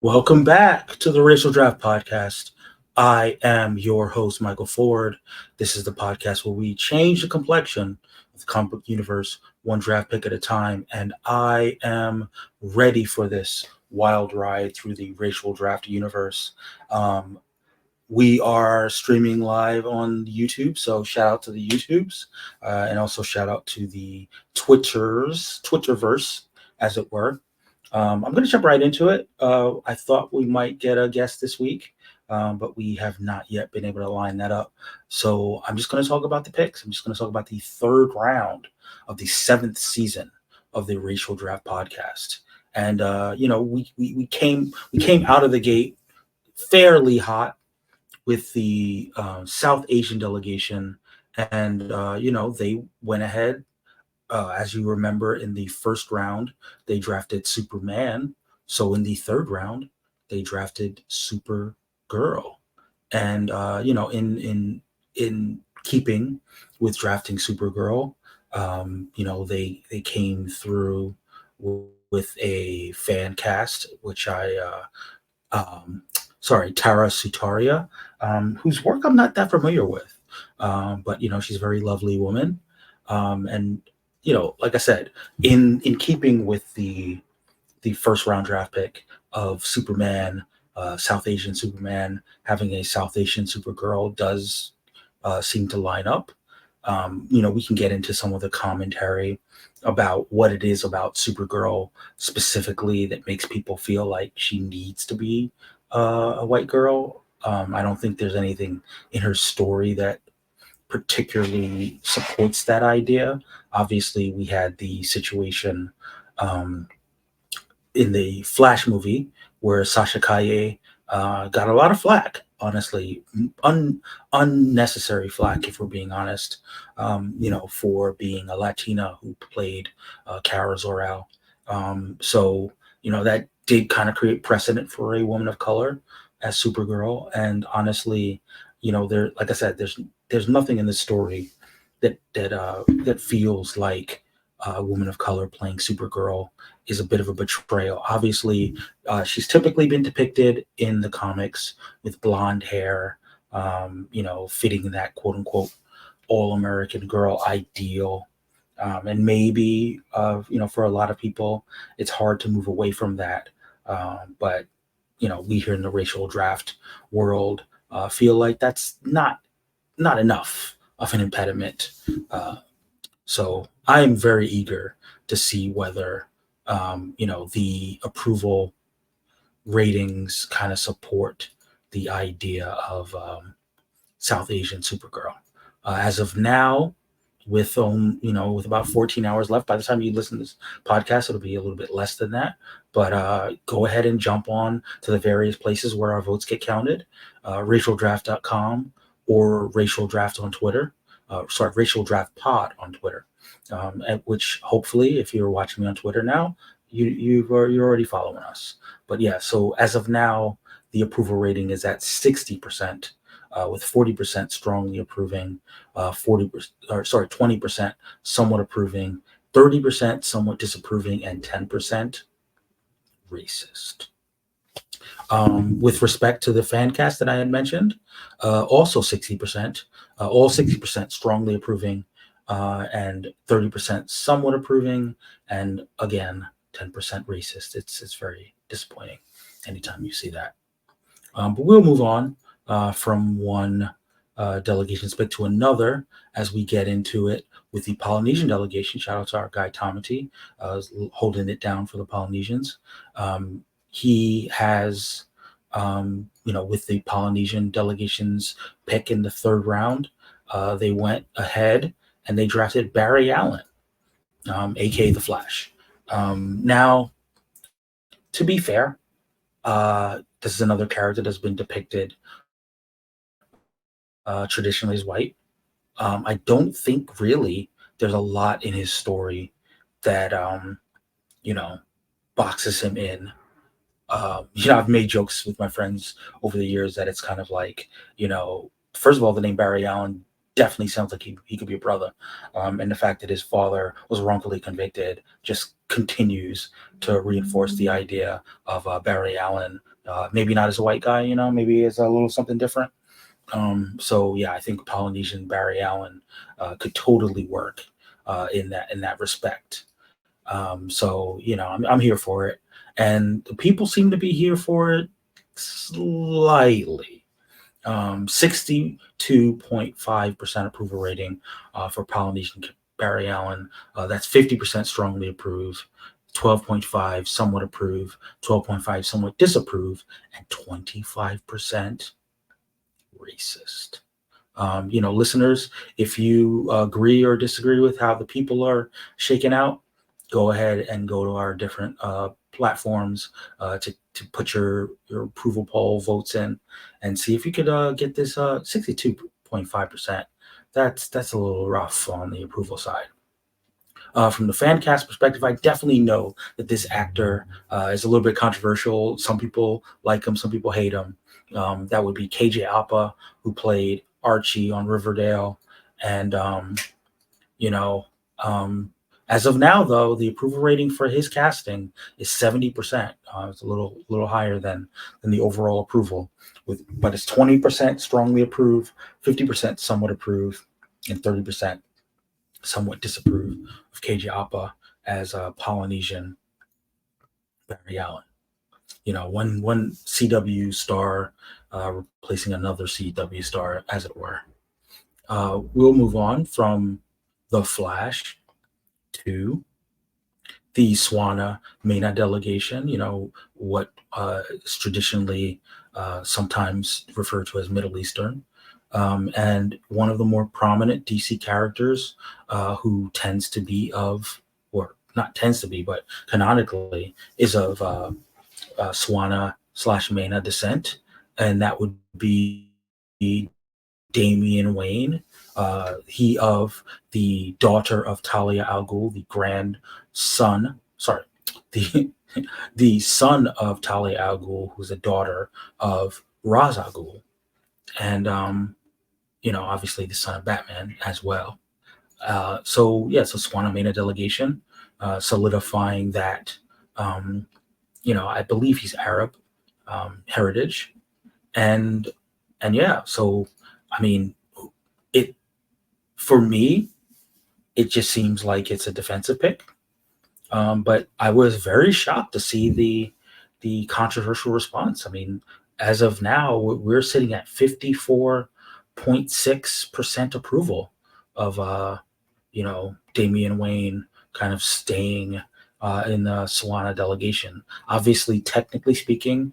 Welcome back to the Racial Draft Podcast. I am your host, Michael Ford. This is the podcast where we change the complexion of the comic book universe one draft pick at a time. And I am ready for this wild ride through the racial draft universe. Um, we are streaming live on YouTube, so shout out to the YouTubes, and also shout out to the Twitterverse, as it were. I'm going to jump right into it. I thought we might get a guest this week, but we have not yet been able to line that up. So I'm just going to talk about the picks. I'm just going to talk about the third round of the seventh season of the Racial Draft Podcast. And we came out of the gate fairly hot with the South Asian delegation, and they went ahead. As you remember, in the first round, they drafted Superman. So in the third round, they drafted Supergirl, and in keeping with drafting Supergirl, they came through with a fan cast, which Tara Sutaria, whose work I'm not that familiar with. But she's a very lovely woman. And like I said, in keeping with the first round draft pick of Superman, South Asian Superman having a South Asian Supergirl does seem to line up. We can get into some of the commentary about what it is about Supergirl specifically that makes people feel like she needs to be a white girl. I don't think there's anything in her story that particularly supports that idea. Obviously, we had the situation um, in the Flash movie where Sasha Calle got a lot of flack. Honestly, unnecessary flack, if we're being honest. For being a Latina who played Kara Zor-El. So that did kind of create precedent for a woman of color as Supergirl. And honestly, there, like I said, there's nothing in the story that feels like a woman of color playing Supergirl is a bit of a betrayal. Obviously, she's typically been depicted in the comics with blonde hair, fitting that quote unquote all American girl ideal. And maybe, for a lot of people, it's hard to move away from that. But, we here in the racial draft world feel like that's not enough of an impediment. Uh, so I am very eager to see whether the approval ratings kind of support the idea of South Asian Supergirl. As of now, with about 14 hours left, by the time you listen to this podcast, it'll be a little bit less than that. But go ahead and jump on to the various places where our votes get counted, racialdraft.com or Racial Draft on Twitter. Racial Draft Pod on Twitter. At which hopefully, if you're watching me on Twitter now, you're already following us. But yeah, so as of now, the approval rating is at 60%, with 40% strongly approving, 20% somewhat approving, 30% somewhat disapproving, and 10% racist. With respect to the fan cast that I had mentioned, also 60%, all 60% strongly approving, and 30% somewhat approving, and again, 10% racist. It's very disappointing anytime you see that. But we'll move on from one delegation pick to another as we get into it with the Polynesian delegation. Shout out to our guy Tomati, holding it down for the Polynesians. He has, with the Polynesian delegation's pick in the third round, they went ahead and they drafted Barry Allen, aka the Flash. Now, to be fair, this is another character that's been depicted traditionally as white. I don't think really there's a lot in his story that you know boxes him in. I've made jokes with my friends over the years that it's kind of like, first of all, the name Barry Allen definitely sounds like he could be a brother. And the fact that his father was wrongfully convicted just continues to reinforce the idea of Barry Allen. Maybe not as a white guy, maybe as a little something different. So yeah, I think Polynesian Barry Allen could totally work in that respect. So I'm here for it, and the people seem to be here for it slightly. 62.5% approval rating for Polynesian Barry Allen. That's 50% strongly approve, 12.5 somewhat approve, 12.5 somewhat disapprove, and 25% racist. Listeners, if you agree or disagree with how the people are shaken out, go ahead and go to our different platforms to put your approval poll votes in and see if you could get this 62.5%. That's a little rough on the approval side. From the fan cast perspective, I definitely know that this actor is a little bit controversial. Some people like him, some people hate him. That would be KJ Apa, who played Archie on Riverdale. And, you know, um, as of now, though, the approval rating for his casting is 70%. It's a little higher than the overall approval, but it's 20% strongly approve, 50% somewhat approve, and 30% somewhat disapprove of KJ Apa as a Polynesian Barry Allen. One CW star replacing another CW star, as it were. We'll move on from the Flash to the Swana MENA delegation. What is traditionally sometimes referred to as Middle Eastern. And one of the more prominent DC characters who tends to be or not tends to be, but canonically is of Swana / MENA descent, and that would be Damian Wayne. He of the daughter of Talia al Ghul, the the son of Talia al Ghul, who's a daughter of Ra's al Ghul, and obviously the son of Batman as well. So Swana MENA delegation, solidifying that. I believe he's Arab heritage, and yeah. So I mean, it for me, it just seems like it's a defensive pick. But I was very shocked to see the controversial response. I mean, as of now, we're sitting at 54.6% approval of Damian Wayne kind of staying in the Swana delegation. Obviously, technically speaking,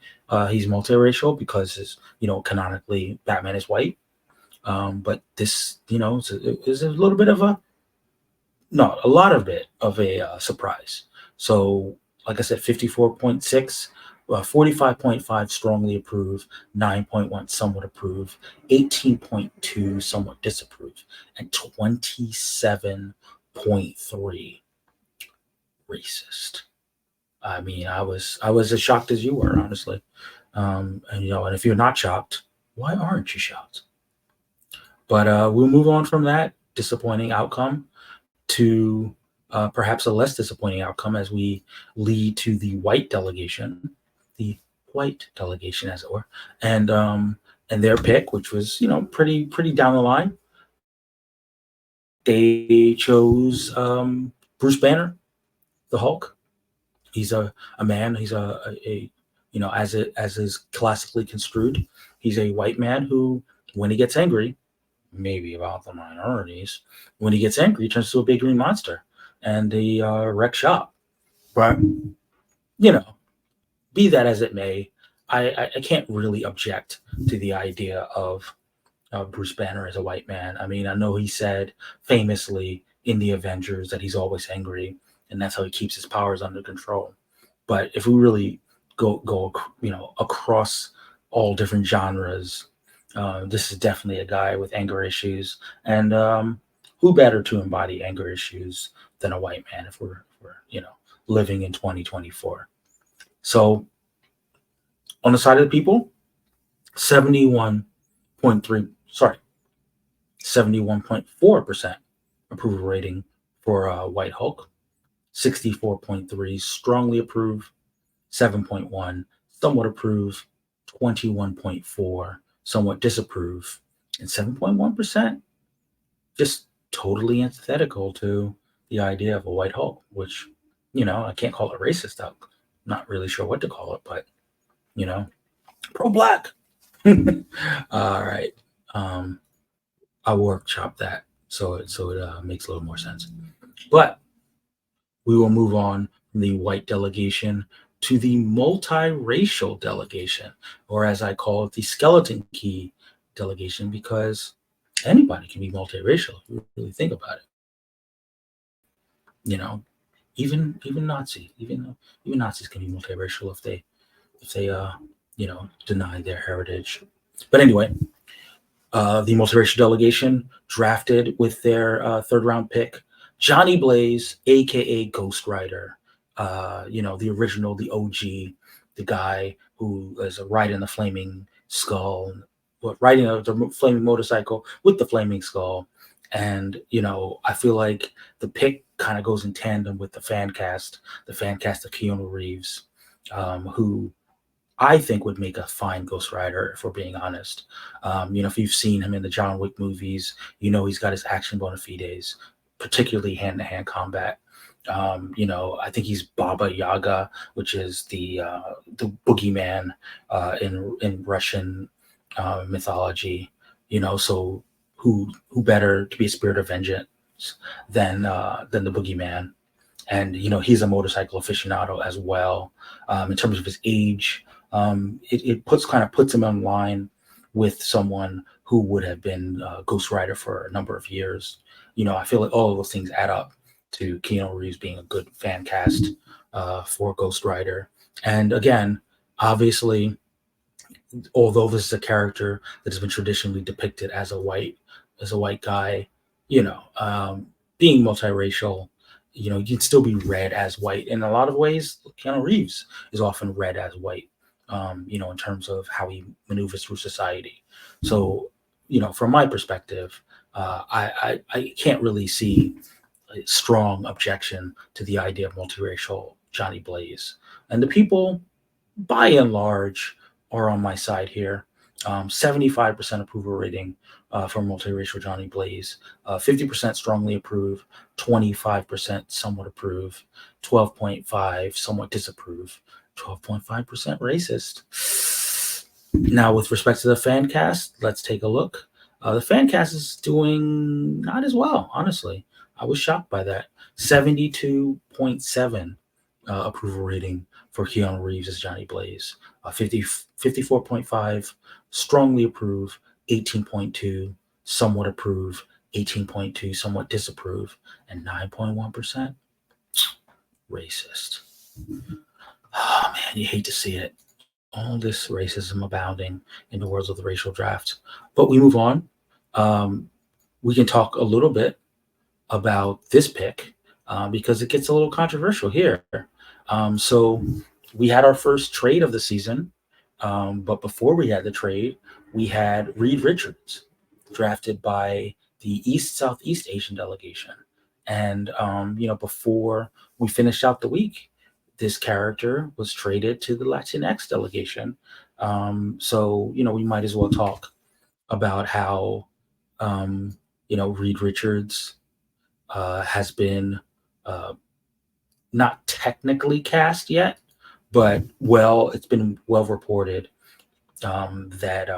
he's multiracial because canonically Batman is white. But this, is a little bit of a lot of it of a surprise. So, like I said, 54.6, 45.5 strongly approve, 9.1 somewhat approve, 18.2 somewhat disapprove, and 27.3 racist. I mean, I was as shocked as you were, honestly. And if you're not shocked, why aren't you shocked? But we'll move on from that disappointing outcome to perhaps a less disappointing outcome as we lead to the white delegation, as it were, and their pick, which was pretty down the line. They chose Bruce Banner, the Hulk. He's a man. He's a as is classically construed. He's a white man who, when he gets angry, maybe about the minorities. When he gets angry, he turns to a big green monster and he wrecks shop. But you know, be that as it may, I can't really object to the idea of Bruce Banner as a white man. I mean, I know he said famously in the Avengers that he's always angry, and that's how he keeps his powers under control. But if we really go across all different genres, this is definitely a guy with anger issues, and who better to embody anger issues than a white man if we're living in 2024. So on the side of the people, 71.3, sorry, 71.4% approval rating for White Hulk, 64.3 strongly approve, 7.1 somewhat approve, 21.4 somewhat disapprove, and 7.1% just totally antithetical to the idea of a white Hulk, which, I can't call it racist. I'm not really sure what to call it, but, pro black. All right. I'll workshop that so it makes a little more sense. But we will move on from the white delegation to the multiracial delegation, or as I call it, the skeleton key delegation, because anybody can be multiracial if you really think about it. You know, even Nazis, even Nazis can be multiracial if they deny their heritage. But anyway, the multiracial delegation drafted with their third round pick Johnny Blaze, aka Ghost Rider. The original, the OG, the guy who is riding the flaming skull, riding the flaming motorcycle with the flaming skull. And I feel like the pick kind of goes in tandem with the fan cast of Keanu Reeves, who I think would make a fine Ghost Rider, if we're being honest. If you've seen him in the John Wick movies, he's got his action bona fides, particularly hand-to-hand combat. I think he's Baba Yaga, which is the boogeyman in Russian mythology. So who better to be a spirit of vengeance than the boogeyman? And he's a motorcycle aficionado as well. In terms of his age, it puts him in line with someone who would have been Ghost Rider for a number of years. I feel like all of those things add up to Keanu Reeves being a good fan cast for Ghost Rider. And again, obviously, although this is a character that has been traditionally depicted as a white guy, being multiracial, you can still be read as white. In a lot of ways, Keanu Reeves is often read as white, in terms of how he maneuvers through society. So, from my perspective, I can't really see a strong objection to the idea of multiracial Johnny Blaze. And the people, by and large, are on my side here. 75% approval rating for multiracial Johnny Blaze, 50% strongly approve, 25% somewhat approve, 12.5 somewhat disapprove, 12.5% racist. Now, with respect to the fan cast, let's take a look. The fan cast is doing not as well, honestly. I was shocked by that. 72.7 approval rating for Keanu Reeves as Johnny Blaze. 54.5 strongly approve, 18.2 somewhat approve, 18.2 somewhat disapprove, and 9.1% racist. Oh man, you hate to see it. All this racism abounding in the worlds of the racial draft. But we move on. We can talk a little bit about this pick because it gets a little controversial here. So we had our first trade of the season, but before we had the trade, we had Reed Richards drafted by the Southeast Asian delegation. And, before we finished out the week, this character was traded to the Latinx delegation. So, we might as well talk about how, Reed Richards has been not technically cast yet, but it's been well reported that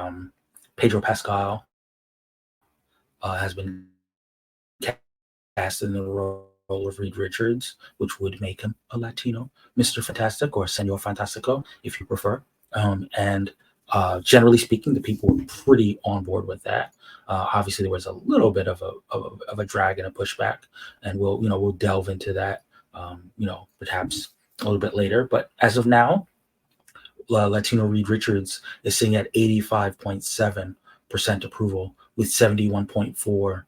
Pedro Pascal has been cast in the role of Reed Richards, which would make him a Latino Mr. Fantastic or Senor Fantastico, if you prefer. And generally speaking, the people were pretty on board with that. Obviously, there was a little bit of a drag and a pushback, and we'll delve into that, perhaps a little bit later. But as of now, Latino Reed Richards is sitting at 85.7% approval, with 71.4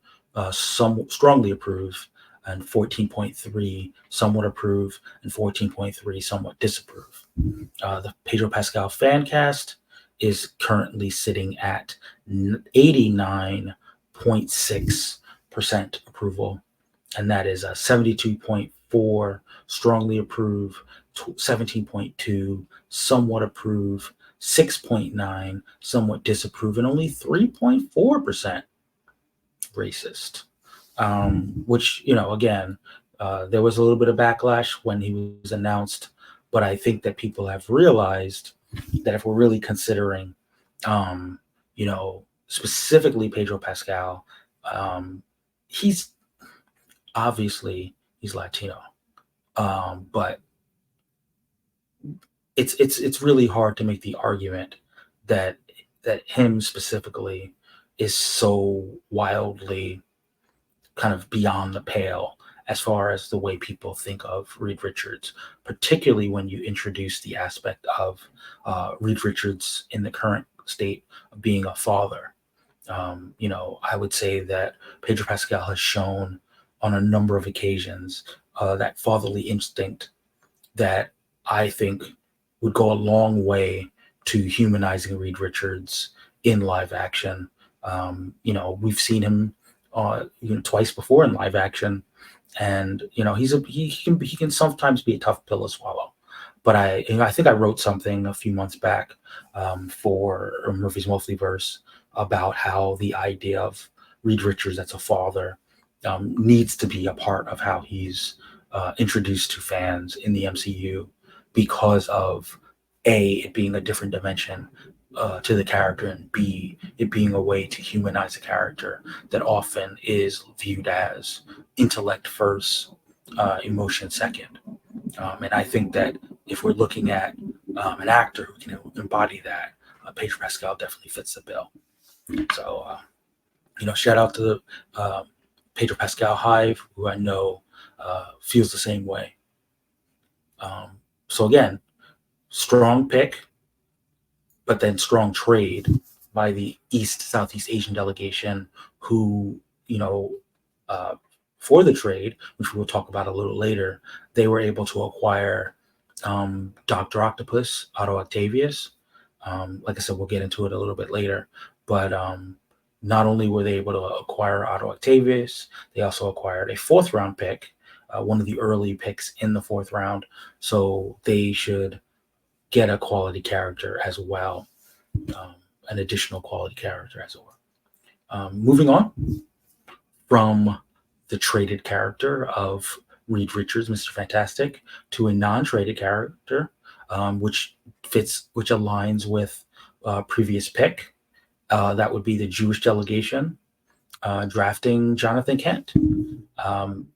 some strongly approve, and 14.3 somewhat approve, and 14.3 somewhat disapprove. The Pedro Pascal fan cast is currently sitting at 89.6% approval, and that is 72.5 8.4, strongly approve 17.2, somewhat approve 6.9, somewhat disapprove, and only 3.4% racist. Which, again, there was a little bit of backlash when he was announced, but I think that people have realized that if we're really considering, specifically Pedro Pascal, he's he's Latino, but it's really hard to make the argument that him specifically is so wildly kind of beyond the pale as far as the way people think of Reed Richards, particularly when you introduce the aspect of Reed Richards in the current state of being a father. I would say that Pedro Pascal has shown on a number of occasions that fatherly instinct that I think would go a long way to humanizing Reed Richards in live action. We've seen him twice before in live action, and he can sometimes be a tough pill to swallow. But I think I wrote something a few months back for Murphy's Multiverse about how the idea of Reed Richards as a father needs to be a part of how he's introduced to fans in the MCU, because of A, it being a different dimension to the character, and B, it being a way to humanize a character that often is viewed as intellect first, emotion second. And I think that if we're looking at an actor who can embody that, Pedro Pascal definitely fits the bill. So, shout out to the Pedro Pascal Hive, who I know feels the same way. So again, strong pick, but then strong trade by the Southeast Asian delegation, who, for the trade, which we'll talk about a little later, they were able to acquire Dr. Octopus, Otto Octavius. Like I said, we'll get into it a little bit later, but not only were they able to acquire Otto Octavius, they also acquired a 4th round pick, one of the early picks in the 4th round. So they should get a quality character as well, an additional quality character as well. Moving on from the traded character of Reed Richards, Mr. Fantastic, to a non-traded character, which aligns with previous pick. That would be the Jewish delegation drafting Jonathan Kent.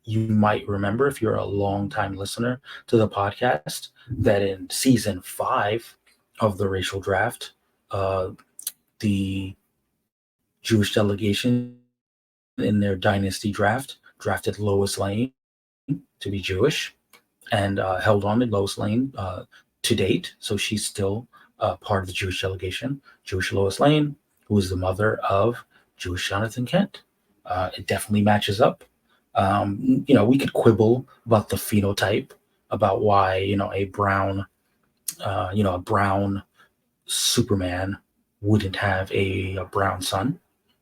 You might remember, if you're a long-time listener to the podcast, that in season 5 of the racial draft, the Jewish delegation in their dynasty draft drafted Lois Lane to be Jewish, and held on to Lois Lane to date. So she's still part of the Jewish delegation. Jewish Lois Lane, who is the mother of Jewish Jonathan Kent. It definitely matches up. We could quibble about the phenotype, about why, a brown Superman wouldn't have a brown son.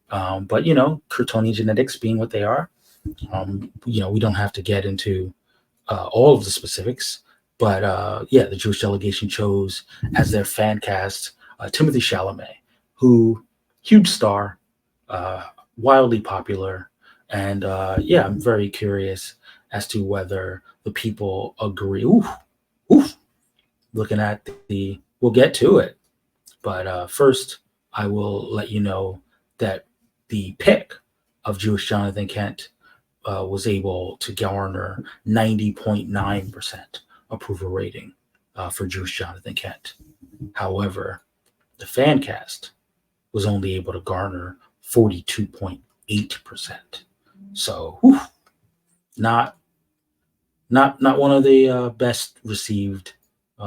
But, Kryptonian genetics being what they are, we don't have to get into all of the specifics. But, the Jewish delegation chose as their fan cast Timothée Chalamet, who, huge star, wildly popular. And I'm very curious as to whether the people agree. Looking at we'll get to it. But first, I will let you know that the pick of Jewish Jonathan Kent was able to garner 90.9% approval rating for Jewish Jonathan Kent. However, the fan cast was only able to garner 42.8%. So, not one of the best received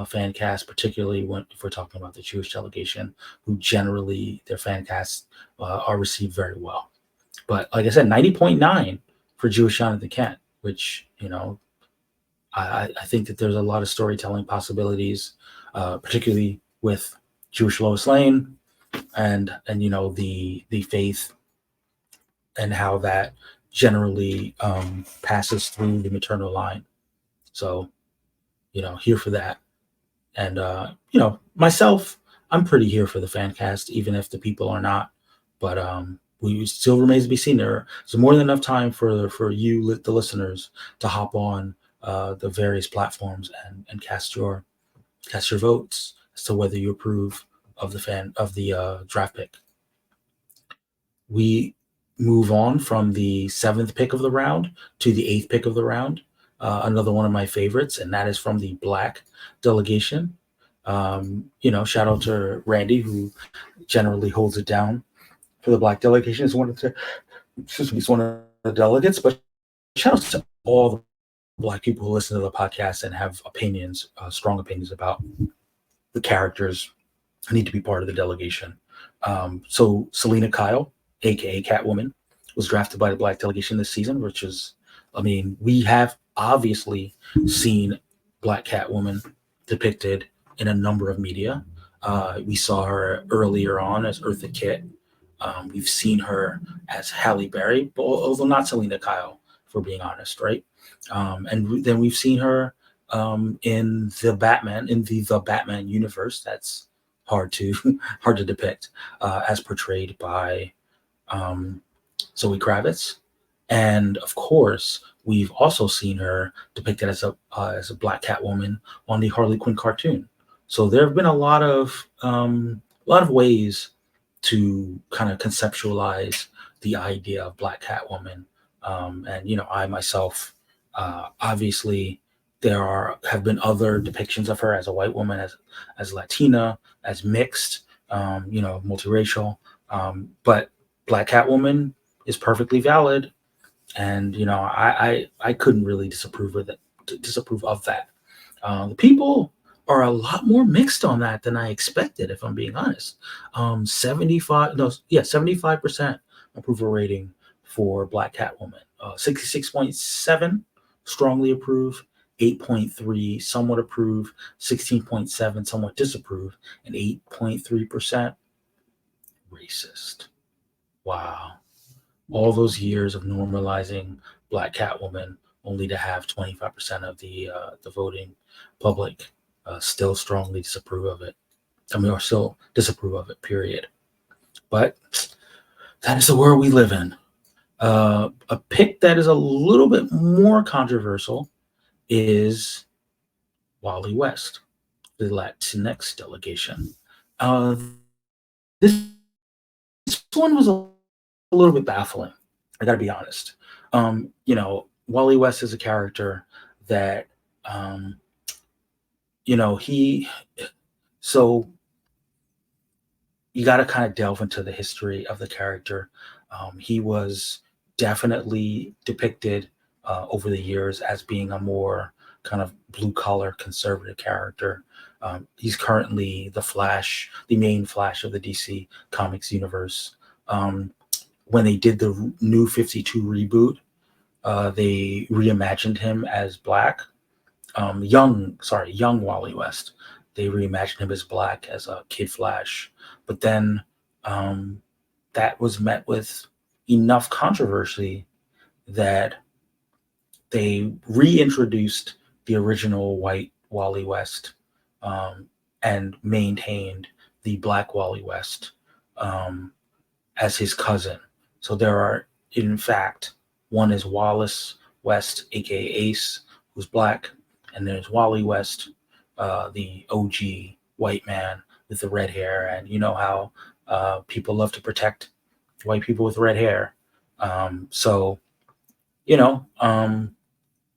fan casts, particularly if we're talking about the Jewish delegation, who generally their fan casts are received very well. But like I said, 90.9 for Jewish Jonathan Kent, which, I think that there's a lot of storytelling possibilities, particularly with Jewish Lois Lane and the faith and how that generally passes through the maternal line. So, here for that. And myself, I'm pretty here for the fan cast, even if the people are not. But we still remains to be seen. There's more than enough time for you, the listeners, to hop on the various platforms and cast your votes as to whether you approve of the draft pick. We move on from the seventh pick of the round to the eighth pick of the round. Another one of my favorites, and that is from the Black delegation. Shout out to Randy, who generally holds it down for the Black delegation. He's one of the delegates, but shout out to all the Black people who listen to the podcast and have opinions, strong opinions about the characters who need to be part of the delegation. So Selena Kyle, aka Catwoman, was drafted by the Black delegation this season, which is, we have obviously seen Black Catwoman depicted in a number of media. We saw her earlier on as Eartha Kitt. We've seen her as Halle Berry, but although not Selena Kyle, if we're being honest, right? And then we've seen her in the Batman universe. That's hard to hard to depict, as portrayed by Zoe Kravitz, and of course we've also seen her depicted as a Black Catwoman on the Harley Quinn cartoon. So there have been a lot of ways to kind of conceptualize the idea of Black Catwoman, and I myself, obviously, have been other depictions of her as a white woman, as Latina, as mixed, multiracial, but Black Catwoman is perfectly valid, and I couldn't really disapprove of that. The people are a lot more mixed on that than I expected, if I'm being honest. 75% approval rating for Black Catwoman. 66.7 strongly approve, 8.3 somewhat approve, 16.7 somewhat disapprove, and 8.3% racist. Wow. All those years of normalizing Black Catwoman, only to have 25% of the voting public still strongly disapprove of it. Or still disapprove of it, period. But that is the world we live in. A pick that is a little bit more controversial is Wally West, the Latinx delegation. This one was a little bit baffling. I got to be honest. Wally West is a character that, so you got to kind of delve into the history of the character. He was definitely depicted over the years as being a more kind of blue collar conservative character. He's currently the Flash, the main Flash of the DC Comics universe. When they did the New 52 reboot, they reimagined him as Black. Young Wally West. They reimagined him as Black, as a Kid Flash. But then that was met with enough controversy that they reintroduced the original white Wally West, and maintained the Black Wally West as his cousin. So there are, in fact, one is Wallace West, aka Ace, who's Black, and there's Wally West, the OG white man with the red hair. And you know how people love to protect white people with red hair. So,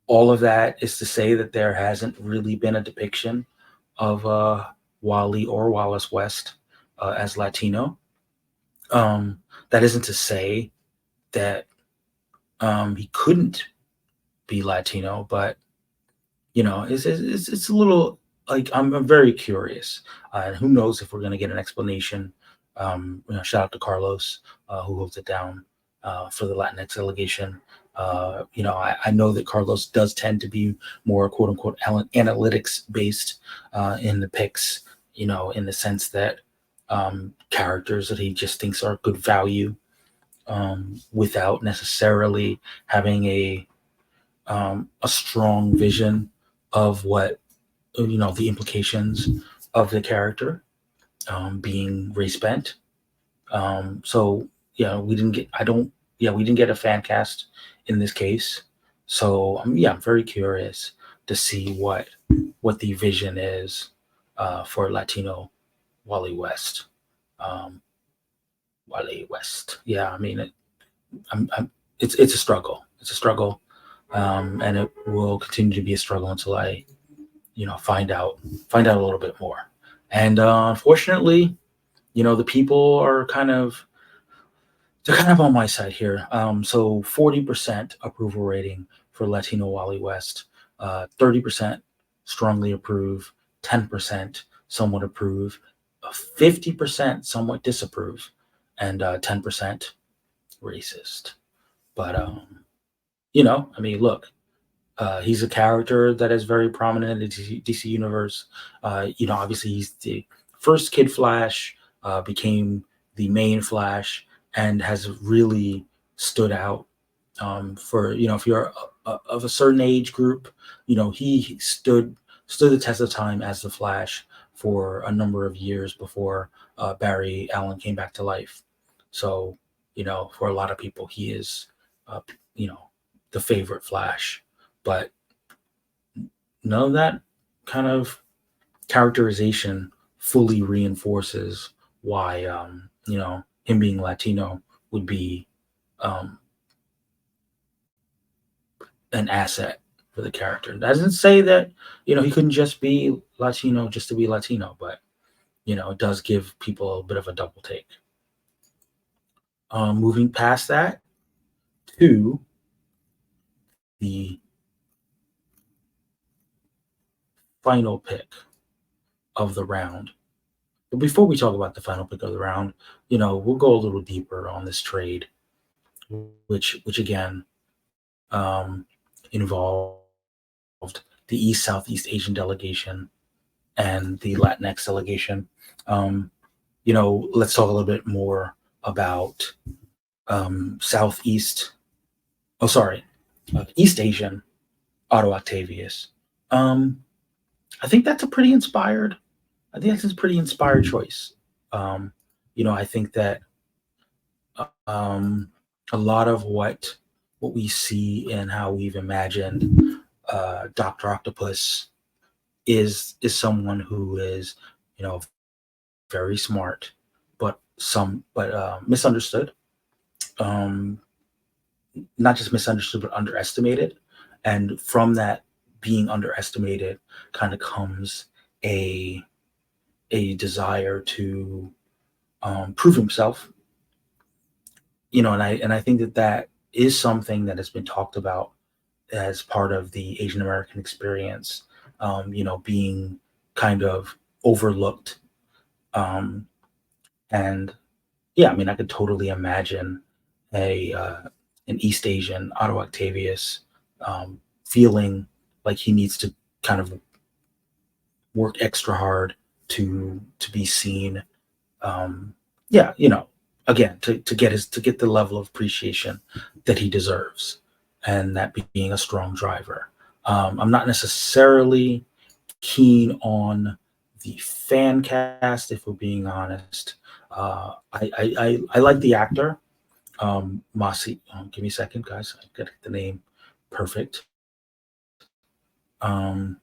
all of that is to say that there hasn't really been a depiction of Wally or Wallace West as Latino. That isn't to say that he couldn't be Latino, but it's a little, like, I'm very curious, and who knows if we're going to get an explanation. Shout out to Carlos, who holds it down for the Latinx delegation. I know that Carlos does tend to be more quote unquote analytics based in the picks, in the sense that characters that he just thinks are good value, without necessarily having a strong vision of what the implications of the character being race bent. So yeah, we didn't get. I don't. Yeah, we didn't get a fan cast in this case. So yeah, I'm very curious to see what the vision is for Latino Wally West. Um, Wally West. Yeah, I mean, it's a struggle. It's a struggle, and it will continue to be a struggle until I find out a little bit more. And unfortunately, the people are kind of on my side here. So 40% approval rating for Latino Wally West, 30% strongly approve, 10% somewhat approve, 50% somewhat disapprove, and 10% racist. But I mean, look, he's a character that is very prominent in the DC universe. Obviously he's the first Kid Flash, became the main Flash, and has really stood out for if you're of a certain age group. He stood the test of time as the Flash for a number of years before Barry Allen came back to life. So for a lot of people, he is uh, you know the favorite Flash, but none of that kind of characterization fully reinforces why him being Latino would be um, an asset for the character. It doesn't say that he couldn't just be Latino just to be Latino, but it does give people a bit of a double take. Moving past that to the final pick of the round. But before we talk about the final pick of the round, we'll go a little deeper on this trade, which again involved the East Southeast Asian delegation and the Latinx delegation. Let's talk a little bit more about Southeast. Oh, sorry, East Asian Otto Octavius. Um, I think that's a pretty inspired. I think that's a pretty inspired choice. I think that um, a lot of what we see and how we've imagined Doctor Octopus is someone who is very smart, but misunderstood. Um, Not just misunderstood, but underestimated. And from that being underestimated, kind of comes a desire to prove himself. And I think that is something that has been talked about as part of the Asian American experience. Being kind of overlooked. Um, and yeah, I mean, I could totally imagine a an East Asian Otto Octavius feeling like he needs to kind of work extra hard to be seen. Yeah, again, to get the level of appreciation that he deserves, and that being a strong driver. I'm not necessarily keen on the fan cast, if we're being honest. I like the actor, Masi. Give me a second, guys. I gotta get the name perfect. Um,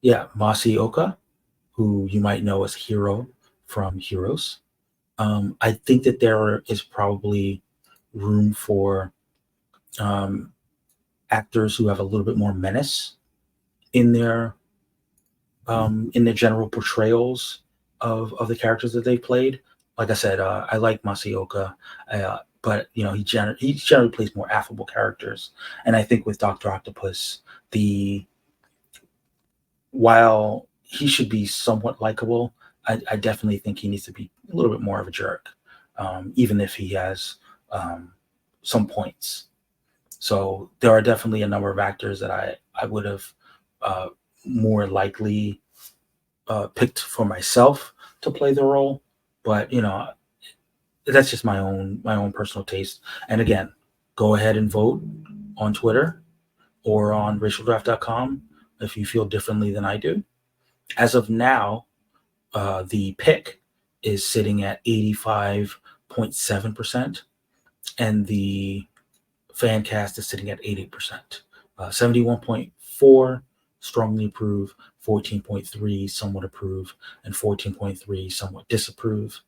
yeah, Masi Oka, who you might know as Hero from Heroes. I think that there is probably room for um, actors who have a little bit more menace in their general portrayals of the characters that they played. Like I said, I like Masioka, but he generally plays more affable characters, and I think with Doctor Octopus, the while he should be somewhat likable, I definitely think he needs to be a little bit more of a jerk, even if he has um, some points. So there are definitely a number of actors that I would have uh, more likely picked for myself to play the role, but that's just my own personal taste. And again, go ahead and vote on Twitter or on racialdraft.com if you feel differently than I do. As of now, the pick is sitting at 85.7%, and the fan cast is sitting at 80%. 71.4 strongly approve, 14.3 somewhat approve, and 14.3 somewhat disapprove.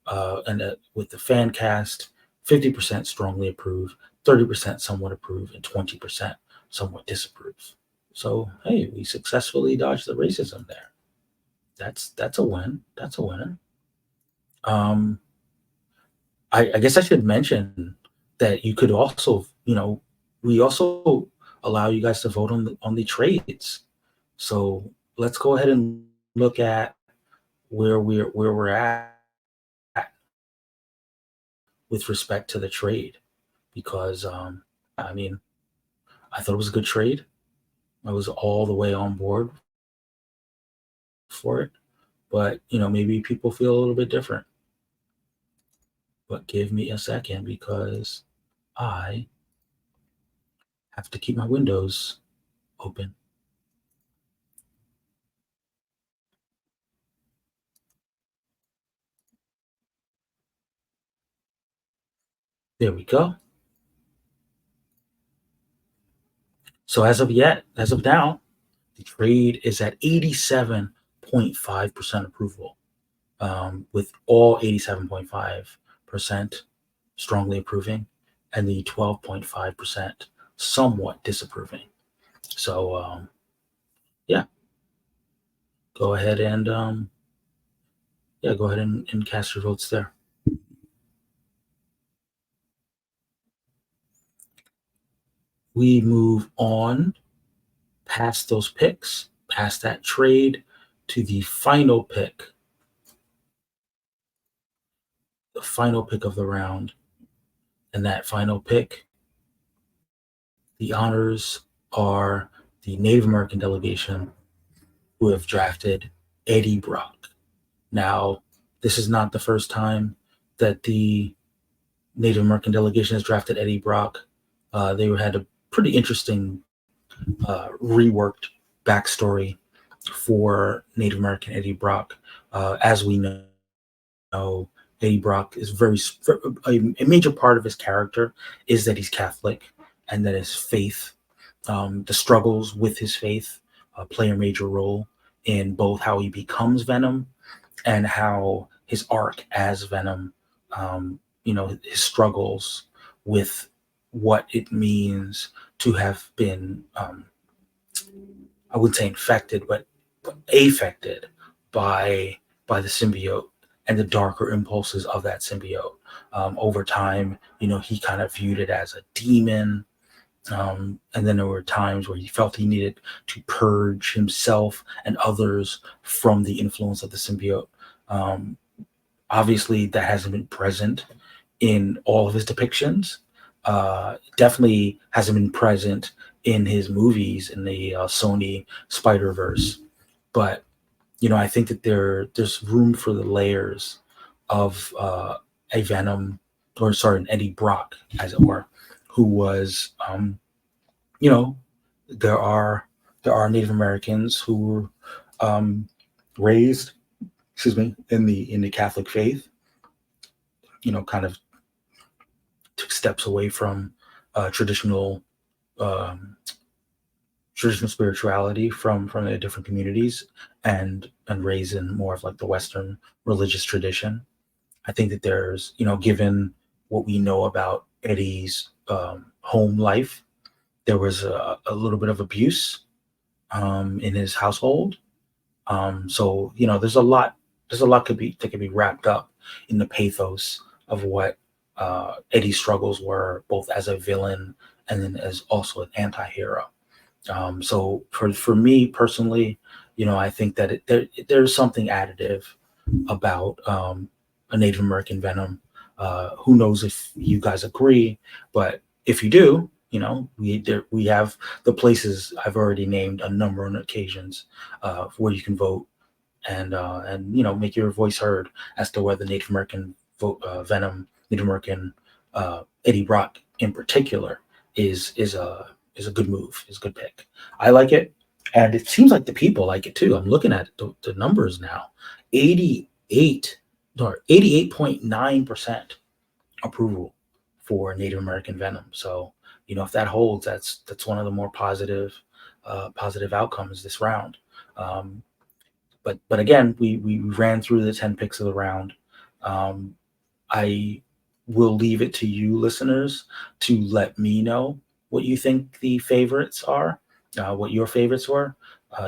And with the fan cast, 50% strongly approve, 30% somewhat approve, and 20% somewhat disapprove. So hey, we successfully dodged the racism there. That's a win. That's a winner. Um, I guess I should mention that you could also, we also allow you guys to vote on the trades. So let's go ahead and look at where we're at with respect to the trade, because I mean, I thought it was a good trade. I was all the way on board for it, but maybe people feel a little bit different. But give me a second because I have to keep my windows open. There we go. So as of now, the trade is at 87.5% approval, with all 87.5% strongly approving, and the 12.5% somewhat disapproving. So yeah, go ahead and go ahead and cast your votes there. We move on past those picks, past that trade, to the final pick of the round. And that final pick, the honors are the Native American delegation who have drafted Eddie Brock. Now, this is not the first time that the Native American delegation has drafted Eddie Brock. They had a pretty interesting reworked backstory for Native American Eddie Brock. As we know, Eddie Brock is a major part of his character is that he's Catholic, and that his faith, the struggles with his faith, play a major role in both how he becomes Venom and how his arc as Venom, his struggles with what it means to have been, I wouldn't say infected, but affected by the symbiote and the darker impulses of that symbiote. Over time, he kind of viewed it as a demon. And then there were times where he felt he needed to purge himself and others from the influence of the symbiote. Um, Obviously, that hasn't been present in all of his depictions. Definitely hasn't been present in his movies in the Sony Spider Verse. But I think that there's room for the layers of a Venom, or sorry, an Eddie Brock, as it were, who was, you know, there are Native Americans who were raised, excuse me, in the Catholic faith. Kind of took steps away from traditional um, traditional spirituality from the different communities, and raised in more of like the Western religious tradition. I think that there's, given what we know about Eddie's home life, there was a little bit of abuse in his household. So there's a lot that could be wrapped up in the pathos of what Eddie's struggles were, both as a villain and then as also an anti-hero. So for me personally, I think that there's something additive about a Native American Venom. Who knows if you guys agree, but if you do, we have the places I've already named a number of occasions where you can vote, and make your voice heard as to whether Native American Venom, Native American Eddie Brock in particular is is a good move, is a good pick. I like it, and it seems like the people like it too. I'm looking at the numbers now, 88 or 88.9% approval for Native American Venom. So if that holds, that's one of the more positive outcomes this round. Um, but again, we ran through the 10 picks of the round. Um, I will leave it to you, listeners, to let me know what you think the favorites are, what your favorites were.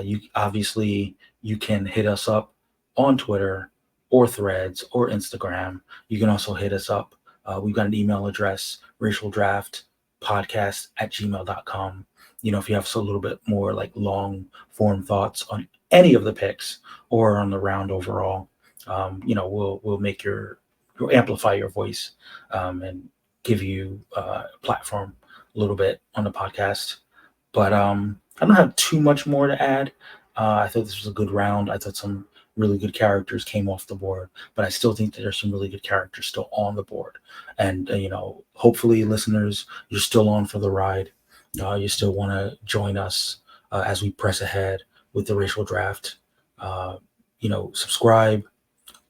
You obviously you can hit us up on Twitter or Threads or Instagram. You can also hit us up. We've got an email address, racialdraftpodcast@gmail.com. If you have a little bit more like long form thoughts on any of the picks or on the round overall, we'll make you'll amplify your voice, and give you a platform a little bit on the podcast. But I don't have too much more to add. I thought this was a good round. I thought some really good characters came off the board, but I still think that there's some really good characters still on the board. And hopefully, listeners, you're still on for the ride. You still want to join us as we press ahead with the racial draft. Subscribe,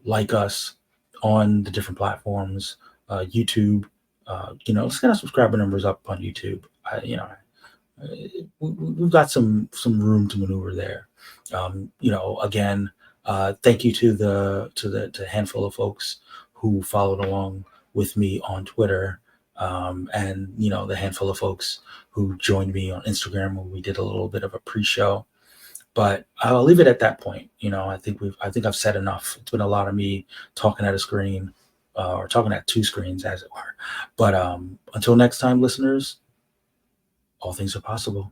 like us on the different platforms, YouTube. Let's get our subscriber numbers up on YouTube. We've got some room to maneuver there. Again, thank you to the handful of folks who followed along with me on Twitter, and the handful of folks who joined me on Instagram when we did a little bit of a pre-show. But I'll leave it at that point. I think I've said enough. It's been a lot of me talking at a screen, or talking at two screens, as it were. But until next time, listeners, all things are possible.